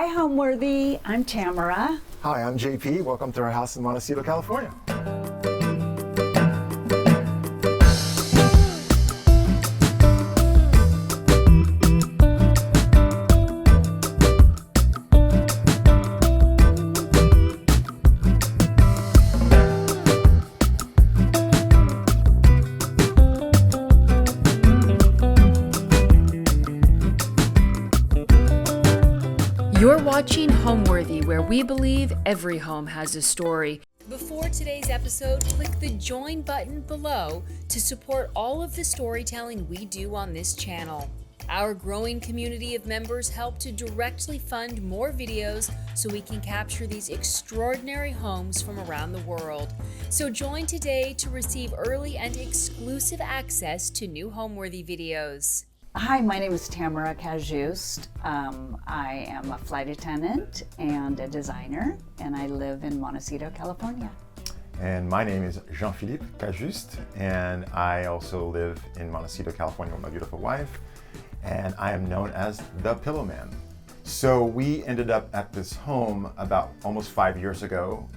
Hi, Homeworthy. I'm Tamara. Hi, I'm JP. Welcome to our house in Montecito, California. You're watching Homeworthy, where we believe every home has a story. Before today's episode, click the join button below to support all of the storytelling we do on this channel. Our growing community of members help to directly fund more videos so we can capture these extraordinary homes from around the world. So join today to receive early and exclusive access to new Homeworthy videos. Hi, my name is Tamara Cajuste. I am a flight attendant and a designer, and I live in Montecito, California. And my name is Jean-Philippe Cajuste, and I also live in Montecito, California with my beautiful wife, and I am known as the Pillow Man. So we ended up at this home about almost 5 years ago,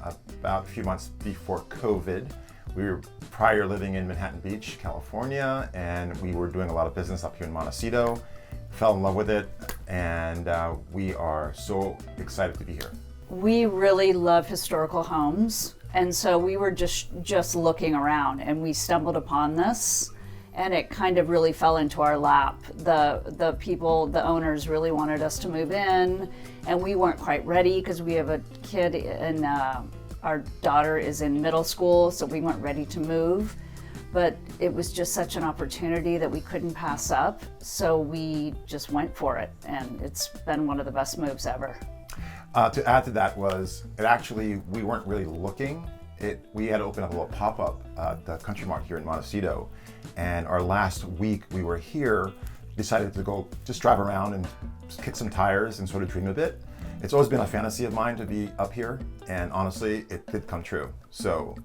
about a few months before COVID. We were prior living in Manhattan Beach, California, and we were doing a lot of business up here in Montecito. Fell in love with it, and we are so excited to be here. We really love historical homes, and so we were just looking around, and we stumbled upon this, and it kind of really fell into our lap. The people, the owners really wanted us to move in, and we weren't quite ready because we have a kid in our daughter is in middle school, so we weren't ready to move. But it was just such an opportunity that we couldn't pass up, so we just went for it, and it's been one of the best moves ever. To add to that we weren't really looking. We had to open up a little pop-up at the Country Mart here in Montecito, and our last week we were here, decided to go just drive around and kick some tires and sort of dream a bit. It's always been a fantasy of mine to be up here, and honestly, it did come true. So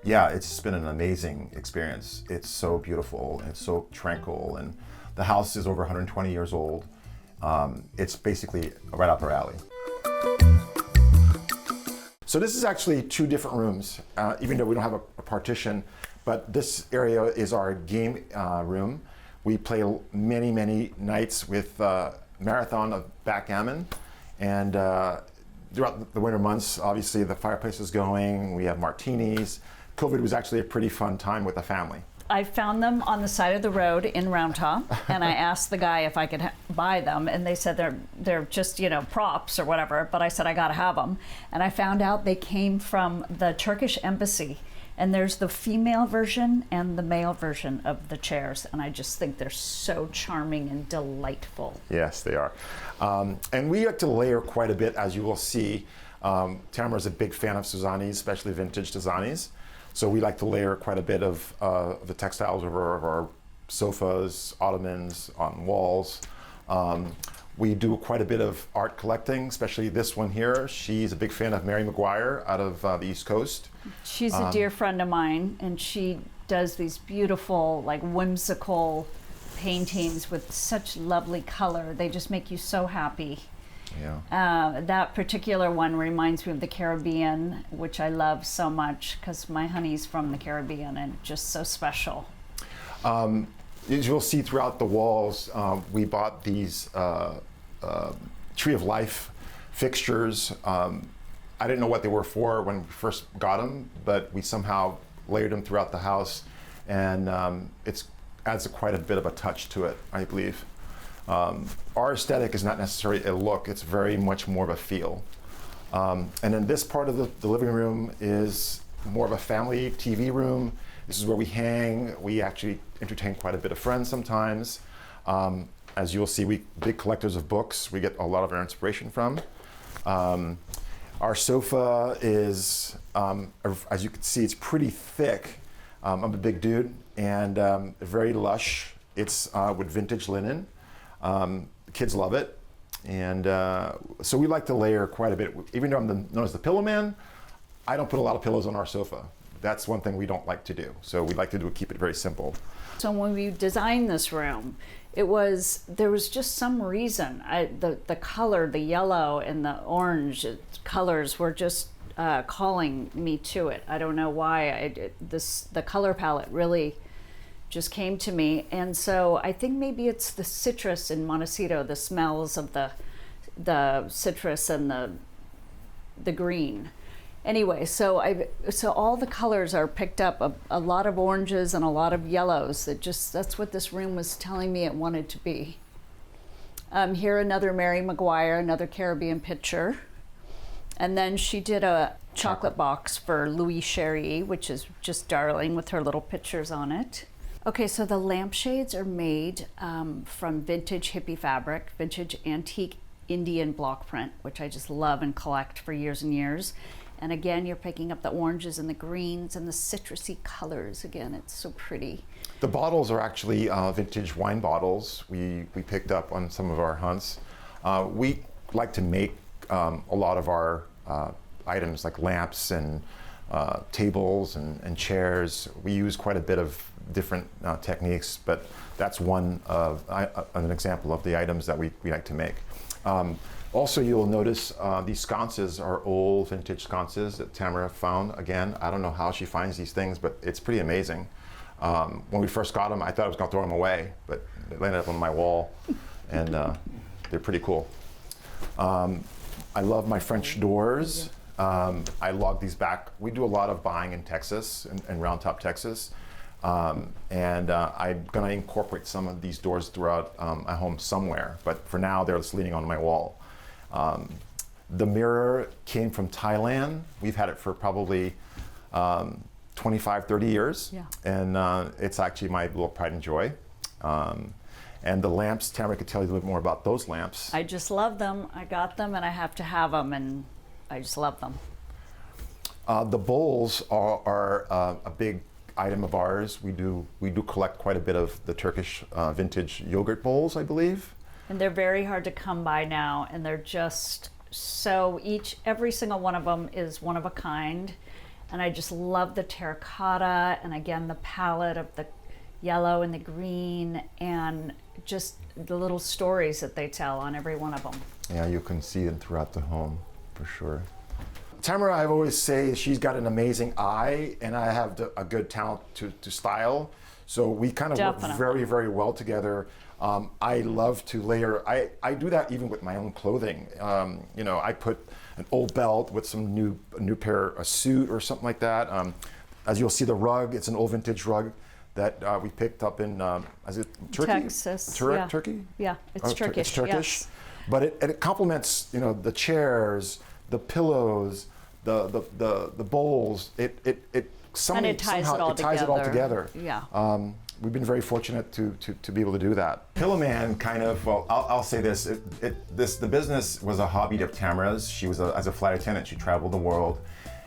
yeah, it's been an amazing experience. It's so beautiful, and it's so tranquil, and the house is over 120 years old. It's basically right up our alley. So this is actually two different rooms, even though we don't have a partition, but this area is our game room. We play many, many nights with marathon of backgammon. And throughout the winter months, obviously the fireplace is going, we have martinis. COVID was actually a pretty fun time with the family. I found them on the side of the road in Round Top, and I asked the guy if I could buy them, and they said they're just, props or whatever, but I said I gotta have them. And I found out they came from the Turkish embassy, and there's the female version and the male version of the chairs, and I just think they're so charming and delightful. Yes, they are. And we like to layer quite a bit, as you will see. Tamara's a big fan of Suzani's, especially vintage Suzani's. So we like to layer quite a bit of the textiles over our sofas, ottomans, on walls. We do quite a bit of art collecting, especially this one here. She's a big fan of Mary McGuire out of the East Coast. She's a dear friend of mine, and she does these beautiful, whimsical paintings with such lovely color. They just make you so happy. Yeah. That particular one reminds me of the Caribbean, which I love so much because my honey's from the Caribbean, and just so special. As you'll see throughout the walls, we bought these Tree of Life fixtures. I didn't know what they were for when we first got them, but we somehow layered them throughout the house, and it adds quite a bit of a touch to it, I believe. Our aesthetic is not necessarily a look, it's very much more of a feel. And then this part of the living room is more of a family TV room. This is where we hang. We actually entertain quite a bit of friends sometimes. As you'll see, we big collectors of books. We get a lot of our inspiration from. Our sofa is, as you can see, it's pretty thick. I'm a big dude, and very lush. It's with vintage linen. The kids love it. And so we like to layer quite a bit. Even though I'm known as the Pillow Man, I don't put a lot of pillows on our sofa. That's one thing we don't like to do. So we like to keep it very simple. So when we designed this room, there was just some reason. The color, the yellow and the orange colors were just calling me to it. I don't know why. The color palette really just came to me. And so I think maybe it's the citrus in Montecito, the smells of the citrus and the green. Anyway, so all the colors are picked up, a lot of oranges and a lot of yellows. That's what this room was telling me it wanted to be. Here another Mary McGuire, another Caribbean picture. And then she did a chocolate box for Louis Chéri, which is just darling with her little pictures on it. Okay, so the lampshades are made from vintage hippie fabric, vintage antique Indian block print, which I just love and collect for years and years. And again, you're picking up the oranges and the greens and the citrusy colors. Again, it's so pretty. The bottles are actually vintage wine bottles we picked up on some of our hunts. We like to make a lot of our items like lamps and tables and chairs. We use quite a bit of different techniques, but that's one of an example of the items that we like to make. Also, you'll notice these sconces are old vintage sconces that Tamara found. Again, I don't know how she finds these things, but it's pretty amazing. When we first got them, I thought I was going to throw them away, but they landed up on my wall, and they're pretty cool. I love my French doors. I log these back. We do a lot of buying in Texas, in Round Top, Texas. I'm going to incorporate some of these doors throughout a home somewhere, but for now they're just leaning on my wall. The mirror came from Thailand. We've had it for probably 25, 30 years, yeah. And it's actually my little pride and joy. And the lamps, Tamara could tell you a little bit more about those lamps. I just love them. I got them and I have to have them, and I just love them. The bowls are a big item of ours. We do collect quite a bit of the Turkish vintage yogurt bowls, I believe. And they're very hard to come by now, and they're just so every single one of them is one of a kind. And I just love the terracotta, and again the palette of the yellow and the green, and just the little stories that they tell on every one of them. Yeah, you can see them throughout the home for sure. Tamara, I always say she's got an amazing eye, and I have a good talent to style. So we kind of Definitely. work very, very well together. I love to layer. I do that even with my own clothing. I put an old belt with some new pair, a suit or something like that. As you'll see, the rug, it's an old vintage rug that we picked up in, is it Turkey? Texas. Yeah. Turkey? Yeah, it's Turkish. It's Turkish. Yes. But it complements, the chairs, the pillows, the bowls. It ties it all together. Yeah. We've been very fortunate to be able to do that. Pillowman kind of, well, I'll say this, the business was a hobby of Tamara's. She was as a flight attendant, she traveled the world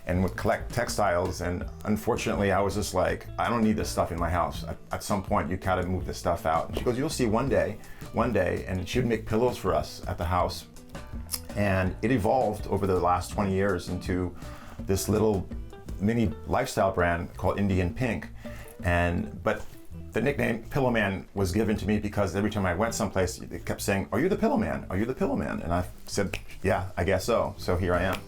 and would collect textiles, and unfortunately I was just like, I don't need this stuff in my house. At some point you gotta move this stuff out. And she goes, you'll see one day, and she would make pillows for us at the house. And it evolved over the last 20 years into this little mini lifestyle brand called Indian Pink. But the nickname Pillowman was given to me because every time I went someplace, they kept saying, are you the Pillowman? Are you the Pillowman? And I said, yeah, I guess so. So here I am.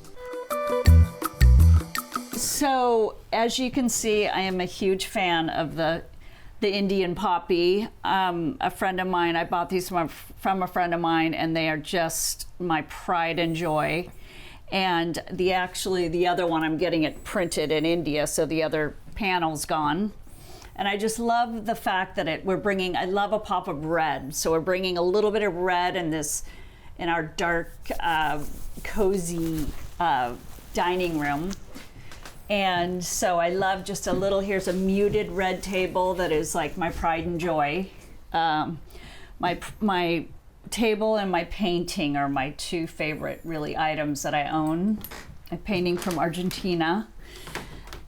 So as you can see, I am a huge fan of the Indian poppy. A friend of mine, I bought these from a friend of mine, and they are just my pride and joy. And the other one, I'm getting it printed in India, so the other panel's gone. And I just love the fact that I love a pop of red. So we're bringing a little bit of red in our dark, cozy dining room. And so I love just here's a muted red table that is like my pride and joy. My table and my painting are my two favorite really items that I own. A painting from Argentina.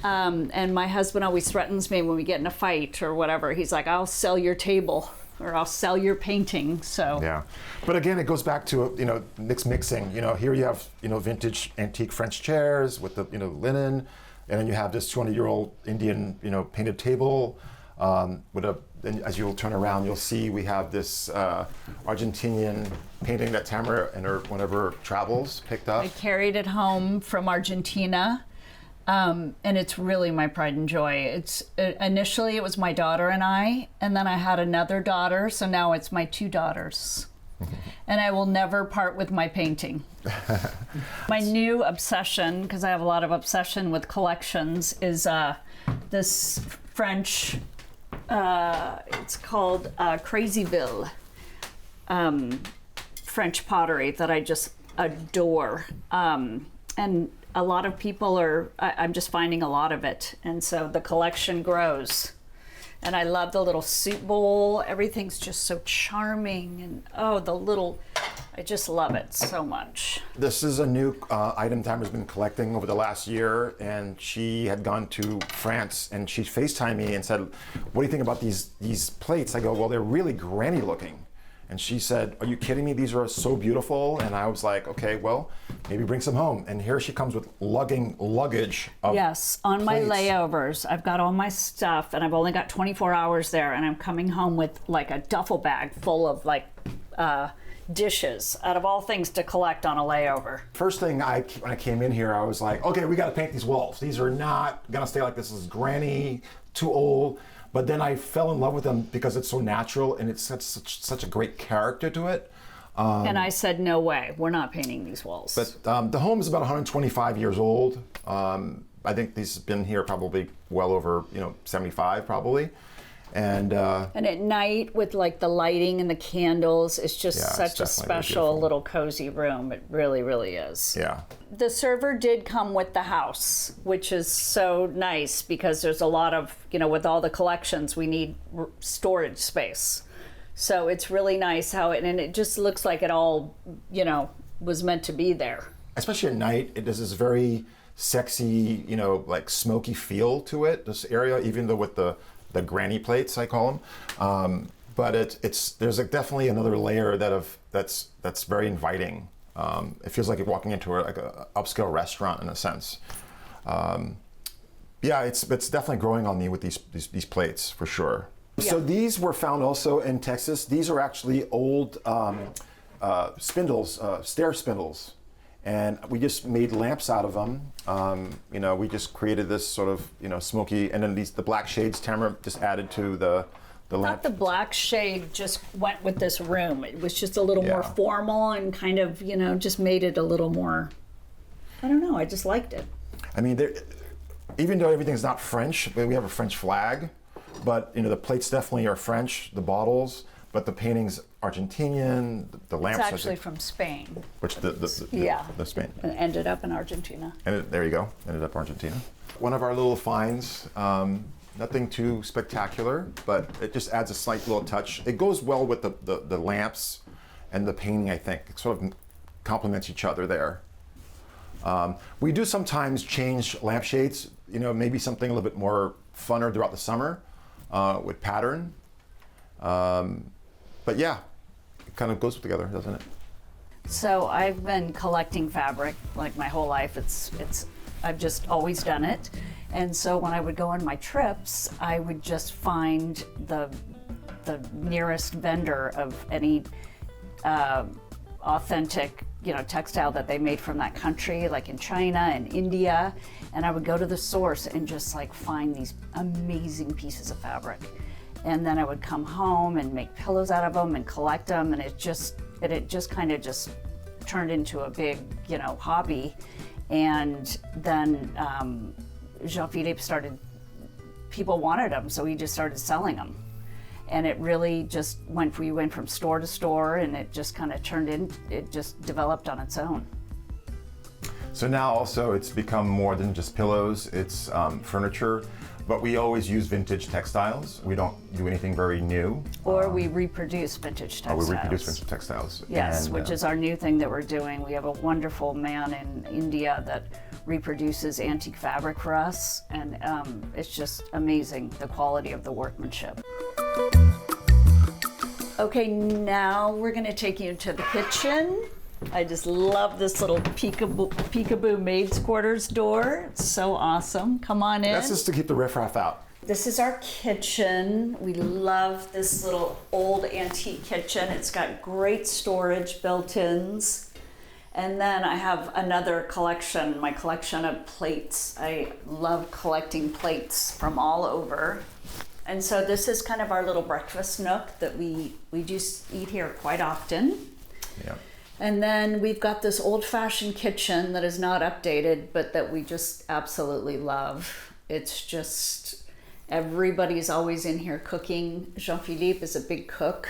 And my husband always threatens me when we get in a fight or whatever. He's like, I'll sell your table or I'll sell your painting. So yeah, but again, it goes back to mixing. Here you have vintage antique French chairs with the linen, and then you have this 20-year-old Indian painted table. And as you'll turn around, you'll see we have this Argentinian painting that Tamara in one of her travels picked up. I carried it home from Argentina, and it's really my pride and joy. Initially it was my daughter and I, and then I had another daughter, so now it's my two daughters. And I will never part with my painting. My new obsession, because I have a lot of obsession with collections, is this French, it's called Crazyville, French pottery that I just adore. And a lot of people I'm just finding a lot of it. And so the collection grows. And I love the little soup bowl. Everything's just so charming. And I just love it so much. This is a new item Tamara's been collecting over the last year, and she had gone to France, and she FaceTimed me and said, "What do you think about these plates?" I go, "Well, they're really granny looking." And she said, "Are you kidding me? These are so beautiful." And I was like, "Okay, well, maybe bring some home." And here she comes with luggage of Yes, on my plates. layovers. I've got all my stuff, and I've only got 24 hours there, and I'm coming home with like a duffel bag full of dishes, out of all things to collect on a layover. First thing when I came in here, I was like, okay, we got to paint these walls. These are not gonna stay like this. This is granny, too old. But then I fell in love with them because it's so natural and it's such a great character to it. And I said, no way, we're not painting these walls. But the home is about 125 years old. I think these have been here probably well over 75 probably. And at night with like the lighting and the candles, it's just such a special beautiful little cozy room. It really, really is. Yeah. The server did come with the house, which is so nice because there's a lot of, with all the collections, we need storage space. So it's really nice and it just looks like it all, was meant to be there. Especially at night, it has this very sexy, like smoky feel to it, this area, even though with the granny plates, I call them. But there's definitely another layer that's very inviting. It feels like you're walking into a upscale restaurant in a sense. It's definitely growing on me with these plates for sure. Yeah. So these were found also in Texas. These are actually old spindles, stair spindles. And we just made lamps out of them. We just created this sort of, smoky, and then the black shades Tamara just added to the lamp. I thought the black shade just went with this room. It was just a little more formal and kind of, just made it a little more, I don't know, I just liked it. I mean, even though everything's not French, we have a French flag, but, the plates definitely are French, the bottles, but the painting's Argentinian, the lamps. It's actually from Spain. Which the Spain. And ended up in Argentina. And there you go, ended up Argentina. One of our little finds, nothing too spectacular, but it just adds a slight little touch. It goes well with the lamps and the painting, I think. It sort of complements each other there. We do sometimes change lampshades, maybe something a little bit more funner throughout the summer with pattern. But yeah, it kind of goes together, doesn't it? So I've been collecting fabric like my whole life. I've just always done it. And so when I would go on my trips, I would just find the nearest vendor of any authentic, textile that they made from that country, like in China and India. And I would go to the source and just find these amazing pieces of fabric. And then I would come home and make pillows out of them and collect them, and it just kind of just turned into a big, hobby. And then Jean-Philippe people wanted them, so he just started selling them. And it really just we went from store to store, and it just kind of it just developed on its own. So now also it's become more than just pillows, it's furniture. But we always use vintage textiles. We don't do anything very new. Or we reproduce vintage textiles. We reproduce vintage textiles. Yes, which is our new thing that we're doing. We have a wonderful man in India that reproduces antique fabric for us. And it's just amazing, the quality of the workmanship. Okay, now we're gonna take you to the kitchen. I just love this little peekaboo maid's quarters door. It's so awesome. Come on in. That's just to keep the riffraff out. This is our kitchen. We love this little old antique kitchen. It's got great storage built-ins. And then I have another collection, my collection of plates. I love collecting plates from all over. And so this is kind of our little breakfast nook that we just eat here quite often. Yeah. And then we've got this old-fashioned kitchen that is not updated, but that we just absolutely love. It's just, everybody's always in here cooking. Jean-Philippe is a big cook.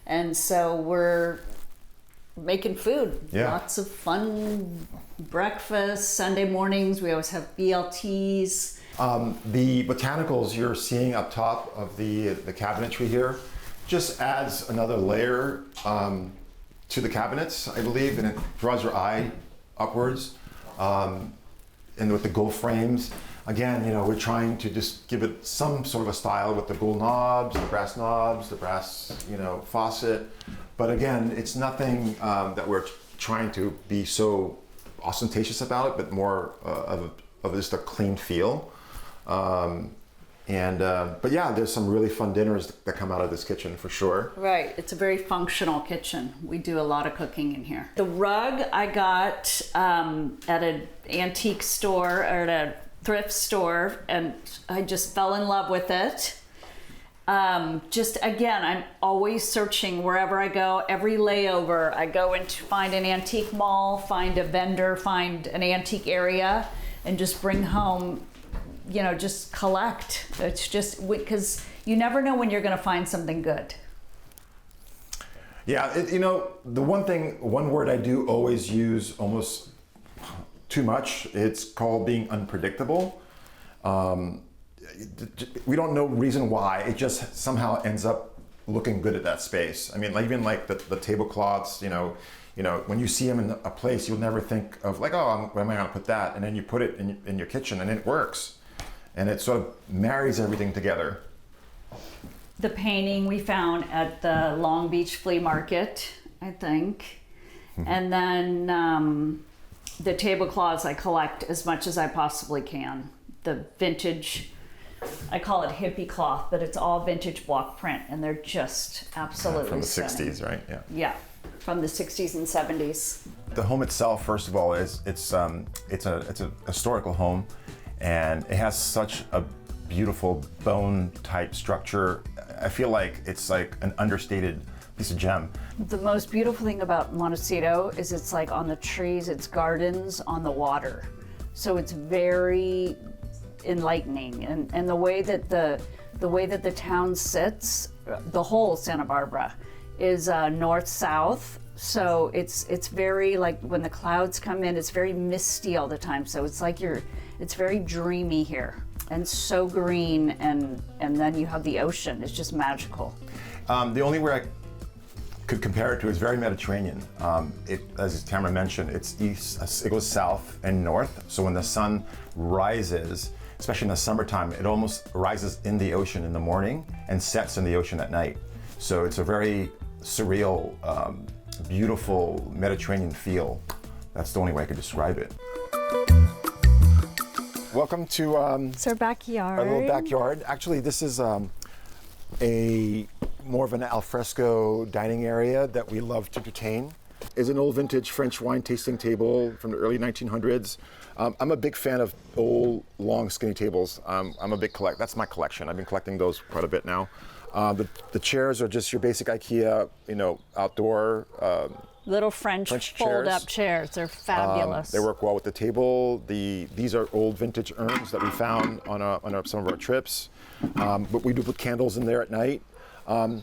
And so we're making food. Yeah. Lots of fun breakfast. Sunday mornings, we always have BLTs. The botanicals you're seeing up top of the cabinetry here just adds another layer to the cabinets, I believe, and it draws your eye upwards. And with the gold frames, again, we're trying to just give it some sort of a style with the gold knobs, the brass, faucet. But again, it's nothing that we're trying to be so ostentatious about it, but more of just a clean feel. But yeah, there's some really fun dinners that come out of this kitchen for sure. Right, it's a very functional kitchen. We do a lot of cooking in here. The rug I got at an antique store or at a thrift store, and I just fell in love with it. Again, I'm always searching wherever I go. Every layover, I go in to find an antique mall, find a vendor, find an antique area, and just bring home, just collect. It's just because you never know when you're going to find something good. Yeah, the one word I do always use almost too much, it's called being unpredictable. We don't know reason why, it just somehow ends up looking good at that space. I mean, even the tablecloths, when you see them in a place, you'll never think of where am I gonna put that? And then you put it in your kitchen and it works. And it sort of marries everything together. The painting we found at the Long Beach flea market, I think. Mm-hmm. And then the tablecloths I collect as much as I possibly can. The vintage, I call it hippie cloth, but it's all vintage block print, and they're just absolutely from the stunning. 60s, right? Yeah. Yeah, from the 60s and 70s. The home itself, first of all, it's a historical home, and it has such a beautiful bone type structure. I feel like it's like an understated piece of gem. The most beautiful thing about Montecito is it's like on the trees, it's gardens on the water. So it's very enlightening, and the way that the town sits, the whole Santa Barbara, is north-south. So it's very, like, when the clouds come in, it's very misty all the time. So it's like it's very dreamy here, and so green, and then you have the ocean. It's just magical. The only way I could compare it to is very Mediterranean. As Tamara mentioned, it's east, it goes south and north. So when the sun rises, especially in the summertime, it almost rises in the ocean in the morning and sets in the ocean at night. So it's a very surreal, beautiful Mediterranean feel. That's the only way I could describe it. Welcome to It's our backyard. our little backyard. Actually, this is more of an Alfresco dining area that we love to entertain. It's an old vintage French wine tasting table from the early 1900s. I'm a big fan of old, long, skinny tables. I'm a big collector. That's my collection. I've been collecting those quite a bit now. The chairs are just your basic IKEA, outdoor Little French fold-up chairs. They're fabulous. They work well with the table. These are old vintage urns that we found on some of our trips. But we do put candles in there at night. Our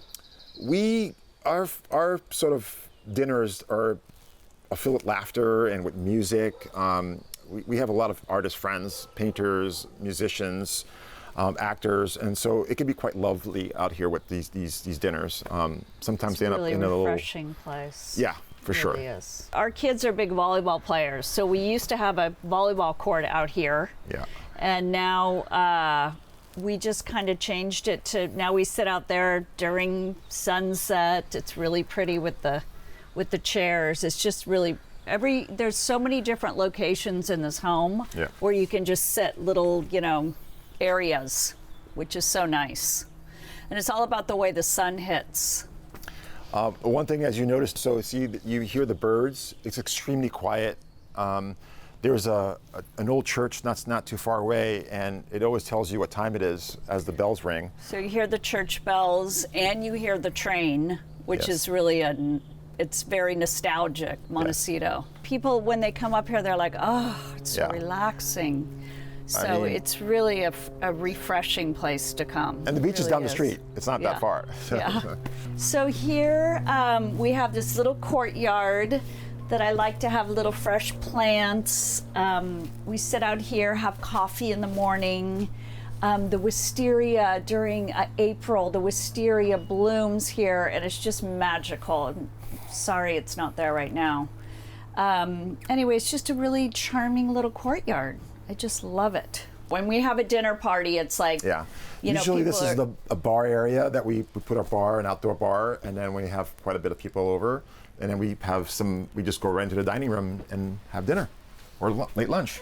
sort of dinners are filled with laughter and with music. We have a lot of artist friends, painters, musicians, actors, and so it can be quite lovely out here with these dinners. Sometimes it's they end really up in a little refreshing place. Yeah, for sure. Really is. Our kids are big volleyball players, so we used to have a volleyball court out here. Yeah. And now we just kind of changed it to, now we sit out there during sunset. It's really pretty with the chairs. It's just really there's so many different locations in this home where you can just sit little, areas. which is so nice. And it's all about the way the sun hits. One thing, as you noticed, so see, you hear the birds. It's extremely quiet. There's an old church that's not too far away, and it always tells you what time it is as the bells ring. So you hear the church bells, and you hear the train, which Yes. is really it's very nostalgic, Montecito. People, when they come up here, they're like, oh, it's so Yeah. relaxing. So it's really a refreshing place to come. And the beach is It down really the street. It's not Yeah. that far. Yeah. So here we have this little courtyard that I like to have little fresh plants. We sit out here, have coffee in the morning. The wisteria during April, the wisteria blooms here, and it's just magical. I'm sorry it's not there right now. Anyway, it's just a really charming little courtyard. I just love it. When we have a dinner party, it's like, Yeah. you know, Usually this people is a bar area that we put our bar, an outdoor bar, and then we have quite a bit of people over, and then we just go right into the dining room and have dinner or late lunch.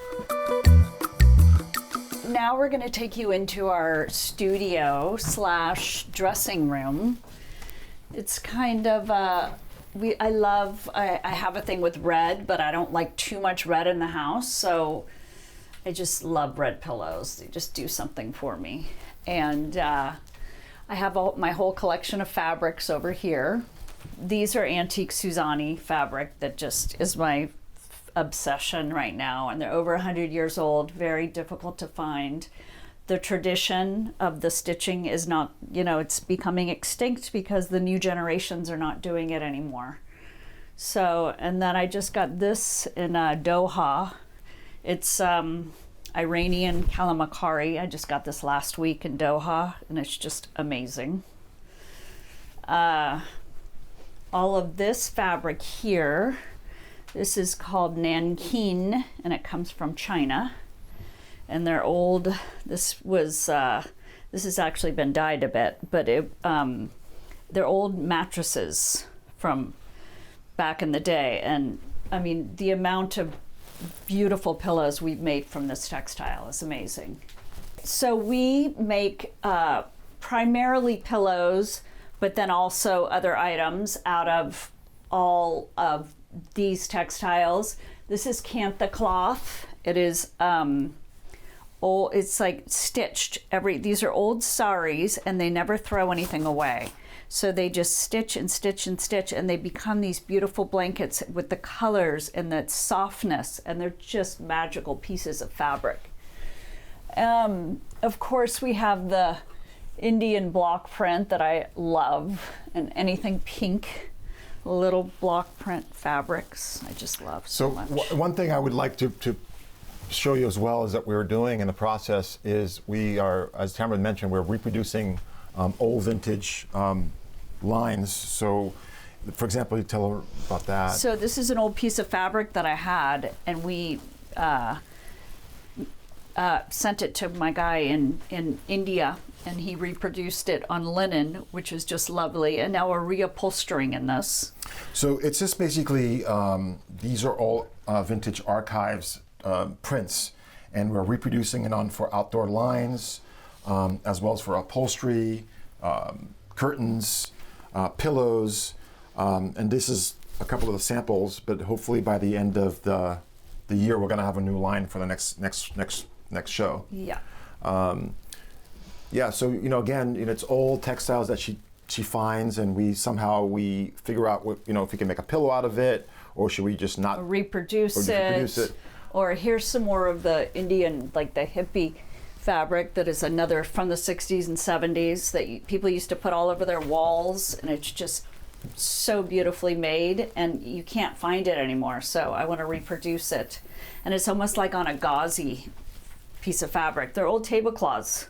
Now we're going to take you into our studio / dressing room. It's kind of I have a thing with red, but I don't like too much red in the house, so I just love red pillows. They just do something for me. And I have my whole collection of fabrics over here. These are antique Suzani fabric that just is my obsession right now, and they're over 100 years old, very difficult to find. The tradition of the stitching is not, it's becoming extinct because the new generations are not doing it anymore. So, and then I just got this in Doha. It's Iranian Kalamakari. I just got this last week in Doha, and it's just amazing. All of this fabric here, this is called Nankin, and it comes from China. And they're old. This has actually been dyed a bit, but they're old mattresses from back in the day. And I mean, the amount of beautiful pillows we've made from this textile is amazing. So we make primarily pillows, but then also other items out of all of these textiles. This is Kantha cloth. It is it's like stitched. These are old saris, and they never throw anything away. So they just stitch and stitch and stitch, and they become these beautiful blankets with the colors and the softness, and they're just magical pieces of fabric. Of course, we have the Indian block print that I love, and anything pink, little block print fabrics I just love so much. One thing I would like to show you as well is that we're doing in the process is we are, as Tamara mentioned, we're reproducing old vintage lines. So, for example, you tell her about that. So this is an old piece of fabric that I had, and we sent it to my guy in India, and he reproduced it on linen, which is just lovely. And now we're reupholstering in this. So it's just basically, these are all vintage archives prints, and we're reproducing it for outdoor lines, as well as for upholstery, curtains, pillows, and this is a couple of the samples. But hopefully by the end of the year, we're going to have a new line for the next show. Yeah. Yeah. So again, it's old textiles that she finds, and we figure out what, if we can make a pillow out of it, or should we just not reproduce it. Or here's some more of the Indian, like the hippie fabric that is another from the 60s and 70s that people used to put all over their walls, and it's just so beautifully made, and you can't find it anymore. So I want to reproduce it. And it's almost like on a gauzy piece of fabric. They're old tablecloths.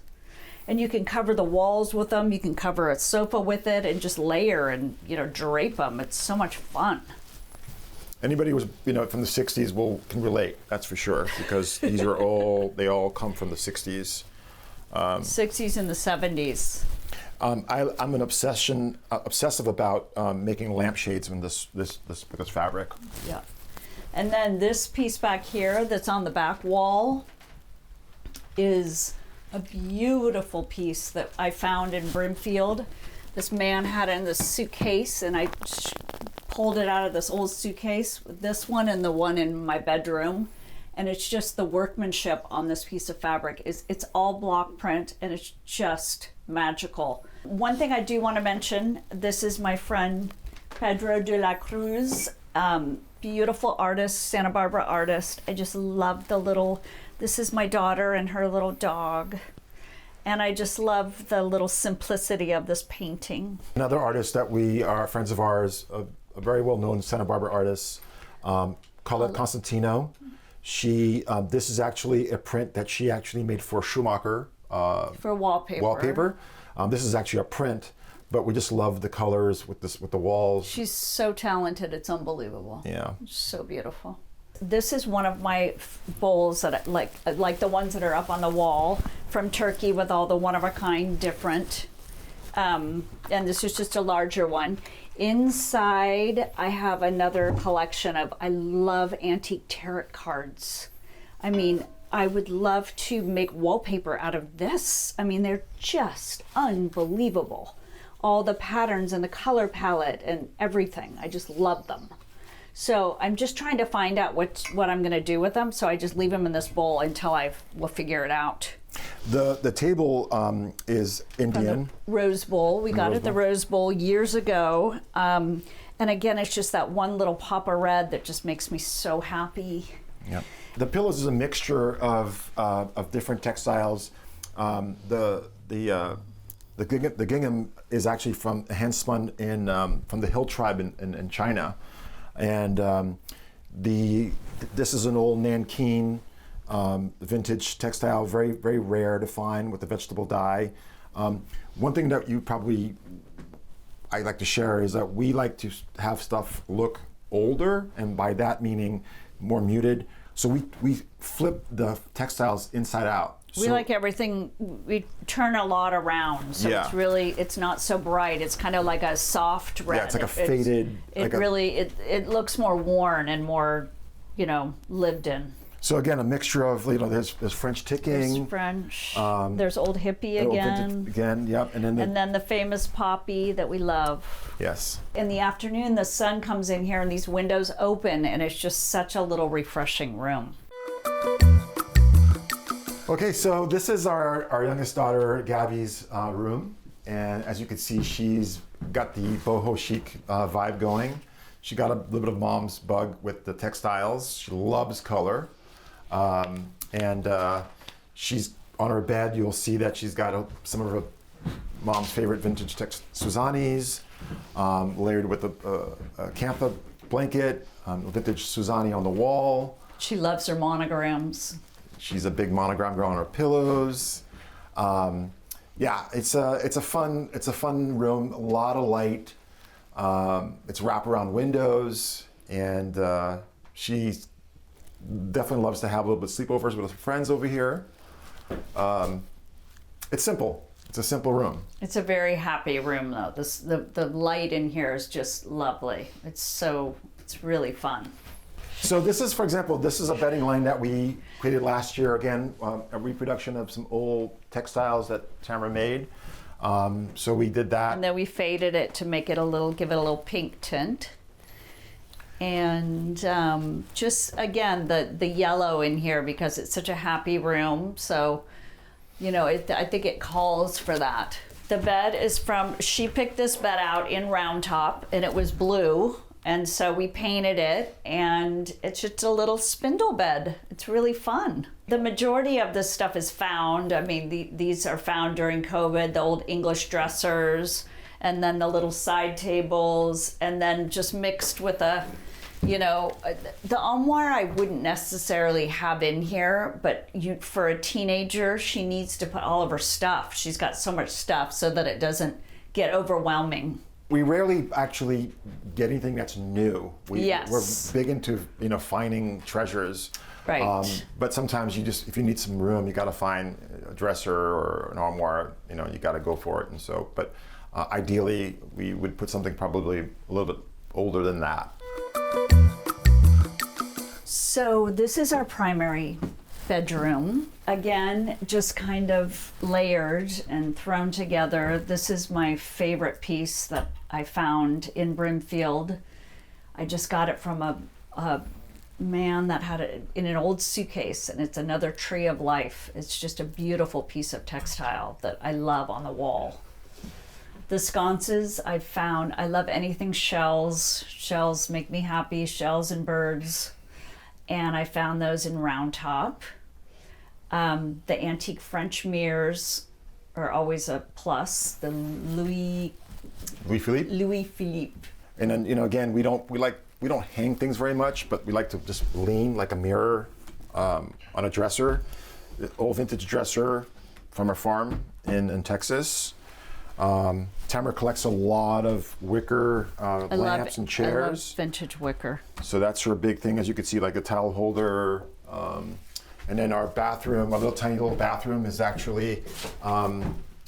And you can cover the walls with them. You can cover a sofa with it and just layer and, drape them. It's so much fun. Anybody who was, from the 60s can relate, that's for sure, because they all come from the 60s. 60s and the 70s. I'm an obsessive about making lampshades from this fabric. Yeah. And then this piece back here that's on the back wall is a beautiful piece that I found in Brimfield. This man had it in this suitcase, and I pulled it out of this old suitcase, this one and the one in my bedroom. And it's just the workmanship on this piece of fabric it's all block print, and it's just magical. One thing I do want to mention, this is my friend Pedro de la Cruz, beautiful artist, Santa Barbara artist. I just love this is my daughter and her little dog. And I just love the little simplicity of this painting. Another artist that we are friends of ours, a very well-known Santa Barbara artist, Colette Constantino. This is actually a print that she actually made for Schumacher. For wallpaper. This is actually a print, but we just love the colors with the walls. She's so talented, it's unbelievable. Yeah. It's so beautiful. This is one of my bowls that I like the ones that are up on the wall from Turkey with all the one-of-a-kind different. And this is just a larger one. Inside, I have another collection I love antique tarot cards. I mean, I would love to make wallpaper out of this. I mean, they're just unbelievable. All the patterns and the color palette and everything. I just love them. So I'm just trying to find out what I'm gonna do with them. So I just leave them in this bowl until we'll figure it out. The table is Indian. Rose Bowl. We got it at the Rose Bowl years ago. And again, it's just that one little pop of red that just makes me so happy. Yeah. The pillows is a mixture of different textiles. The gingham is actually from hand spun from the Hill tribe in China, and this is an old Nanking vintage textile, very very rare to find with the vegetable dye. One thing that I'd like to share is that we like to have stuff look older, and by that meaning more muted. So we flip the textiles inside out. We like everything, we turn a lot around, so it's not so bright. It's kind of like a soft red. Yeah, it's like a faded. It looks more worn and more, lived in. So again, a mixture of, there's French ticking. There's French. There's Old Hippie again. Yep. And then the famous poppy that we love. Yes. In the afternoon, the sun comes in here and these windows open, and it's just such a little refreshing room. Okay, so this is our youngest daughter, Gabby's room. And as you can see, she's got the boho chic vibe going. She got a little bit of mom's bug with the textiles. She loves color. And she's on her bed. You'll see that she's got some of her mom's favorite vintage Suzanis, layered with a Cantha blanket, vintage Suzani on the wall. She loves her monograms. She's a big monogram girl on her pillows. It's a fun room. A lot of light. It's wraparound windows, and she definitely loves to have a little bit of sleepovers with her friends over here. It's simple. It's a simple room. It's a very happy room, though. The light in here is just lovely. It's really fun. So this is, for example, a bedding line that we created last year. Again, a reproduction of some old textiles that Tamara made. So we did that. And then we faded it to make it give it a little pink tint. And just, again, the yellow in here, because it's such a happy room. So, I think it calls for that. The bed is she picked this bed out in Round Top, and it was blue. And so we painted it, and it's just a little spindle bed. It's really fun. The majority of this stuff is found. I mean, these are found during COVID, the old English dressers, and then the little side tables, and then just mixed with the armoire I wouldn't necessarily have in here, but for a teenager, she needs to put all of her stuff. She's got so much stuff so that it doesn't get overwhelming. We rarely actually get anything that's new. Yes. We're big into finding treasures. Right. But sometimes if you need some room, you got to find a dresser or an armoire. You got to go for it. And so, but ideally, we would put something probably a little bit older than that. So this is our primary bedroom. Again, just kind of layered and thrown together. This is my favorite piece that I found in Brimfield. I just got it from a man that had it in an old suitcase, and it's another tree of life. It's just a beautiful piece of textile that I love on the wall. The sconces I found, I love anything shells. Shells make me happy, shells and birds. And I found those in Round Top. The antique French mirrors are always a plus. The Louis Philippe. And then, again, we don't hang things very much, but we like to just lean like a mirror on a dresser. The old vintage dresser from our farm in Texas. Tamara collects a lot of wicker lamps and chairs. I love vintage wicker. So that's her big thing, as you can see, like a towel holder. And then our bathroom, our tiny little bathroom is actually,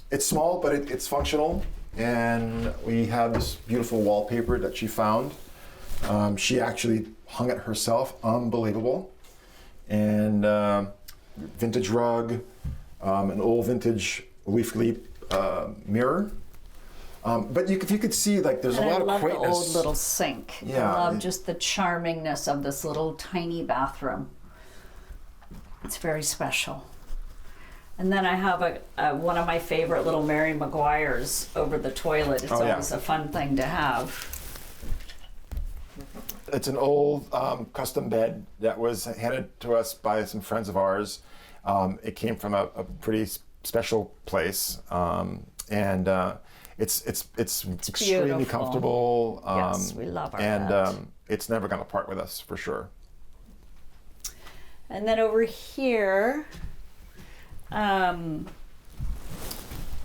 it's small, but it's functional. And we have this beautiful wallpaper that she found. She actually hung it herself, unbelievable. And vintage rug, an old vintage Louis Philippe mirror. But if you could see, like, there's a lot of quaintness. I love the old little sink. Yeah. I love just the charmingness of this little tiny bathroom. It's very special. And then I have one of my favorite little Mary Maguires over the toilet. It's always a fun thing to have. It's an old custom bed that was handed to us by some friends of ours. It came from a pretty special place, and it's extremely beautiful. Comfortable. Yes, we love our and bed. It's never going to part with us for sure. And then over here, I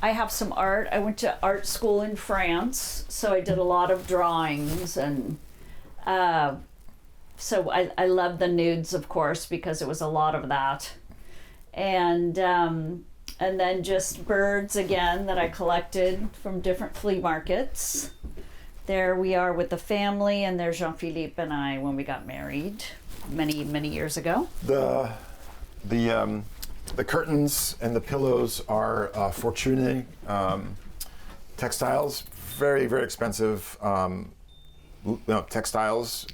have some art. I went to art school in France, so I did a lot of drawings, and so I love the nudes, of course, because it was a lot of that. And then just birds again that I collected from different flea markets. There we are with the family, and there's Jean-Philippe and I when we got married many years ago. The curtains and the pillows are Fortune textiles, very, very expensive textiles.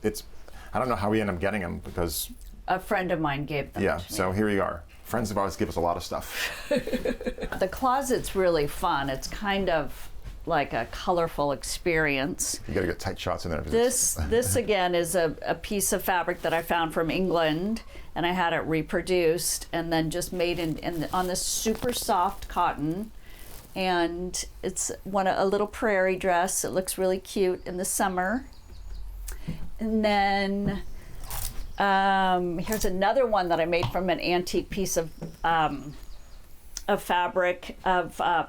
It's I don't know how we end up getting them because a friend of mine gave them to me. So here we are. Friends of ours give us a lot of stuff. The closet's really fun. It's kind of like a colorful experience. You got to get tight shots in there. This again is a piece of fabric that I found from England, and I had it reproduced and then just made on this super soft cotton. And it's a little prairie dress. It looks really cute in the summer. And then here's another one that I made from an antique piece of fabric,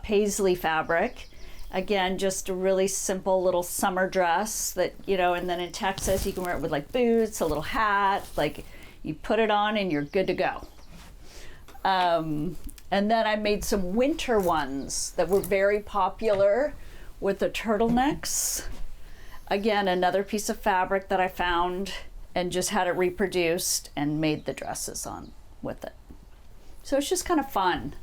paisley fabric. Again, just a really simple little summer dress that, and then in Texas you can wear it with like boots, a little hat, like you put it on and you're good to go. And then I made some winter ones that were very popular with the turtlenecks. Again, another piece of fabric that I found and just had it reproduced and made the dresses on with it. So it's just kind of fun.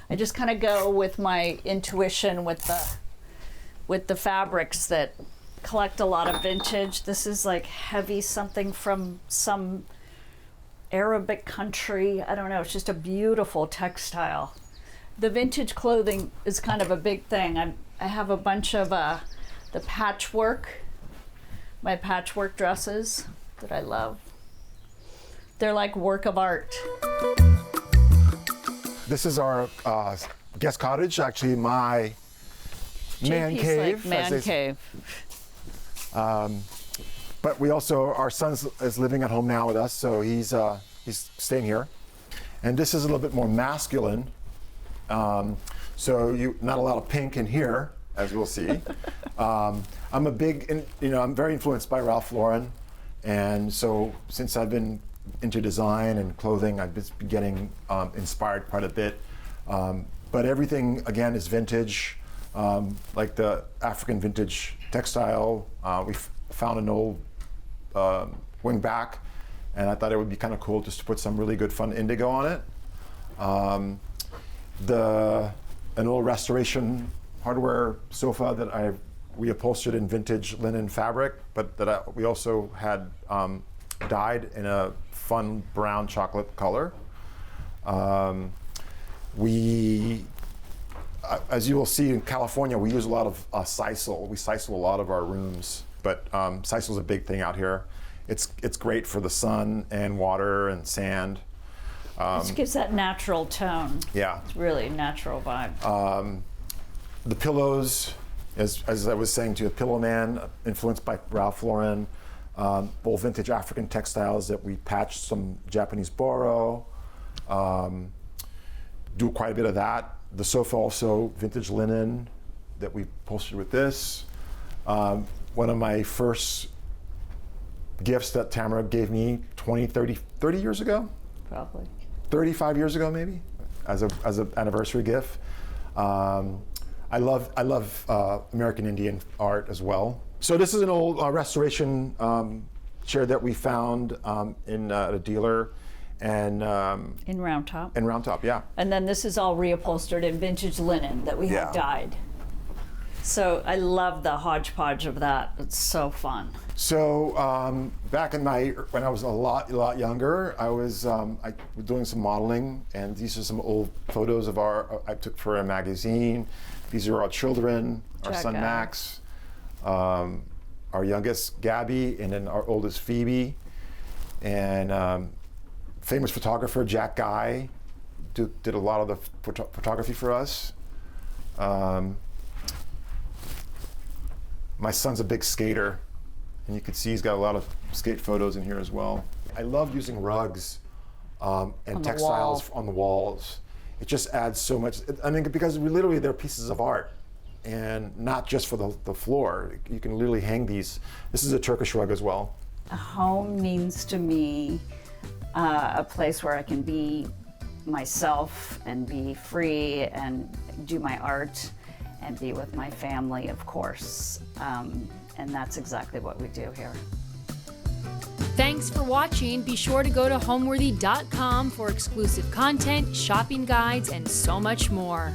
I just kind of go with my intuition with the fabrics that collect a lot of vintage. This is like heavy something from some Arabic country. I don't know, it's just a beautiful textile. The vintage clothing is kind of a big thing. I have a bunch of the patchwork, my patchwork dresses that I love. They're like work of art. This is our guest cottage, actually my man cave. Like man cave. But we also, our son is living at home now with us, so he's staying here. And this is a little bit more masculine. So not a lot of pink in here, as we'll see. I'm very influenced by Ralph Lauren. And so since I've been into design and clothing, I've been getting inspired quite a bit. But everything, again, is vintage. Like the African vintage textile. We found an old wing back and I thought it would be kind of cool just to put some really good fun indigo on it. An old restoration hardware sofa that we upholstered in vintage linen fabric, but that we also had dyed in a fun brown chocolate color. As you will see in California, we use a lot of sisal. We sisal a lot of our rooms, but sisal is a big thing out here. It's great for the sun and water and sand. It gives that natural tone. Yeah. It's really a natural vibe. The pillows, as I was saying to you, Pillow Man, influenced by Ralph Lauren. Old vintage African textiles that we patched some Japanese boro. Do quite a bit of that. The sofa also vintage linen that we upholstered with this. One of my first gifts that Tamara gave me 30 years ago? Probably. 35 years ago, maybe, as an anniversary gift. I love American Indian art as well. So this is an old restoration chair that we found in a dealer, and in Round Top. in Round Top, yeah. And then this is all reupholstered in vintage linen that we have Yeah. dyed. So I love the hodgepodge of that. It's so fun. So back when I was a lot younger, I was doing some modeling, and these are some old photos I took for a magazine. These are our children, our son Jack, Max, our youngest Gabby, and then our oldest Phoebe, and famous photographer Jack Guy did a lot of the photography for us. My son's a big skater, and you can see he's got a lot of skate photos in here as well. I love using rugs and textiles on the walls. It just adds so much. I mean, because they're pieces of art, and not just for the floor. You can literally hang these. This is a Turkish rug as well. A home means to me a place where I can be myself and be free and do my art and be with my family, of course. And that's exactly what we do here. Thanks for watching. Be sure to go to homeworthy.com for exclusive content, shopping guides, and so much more.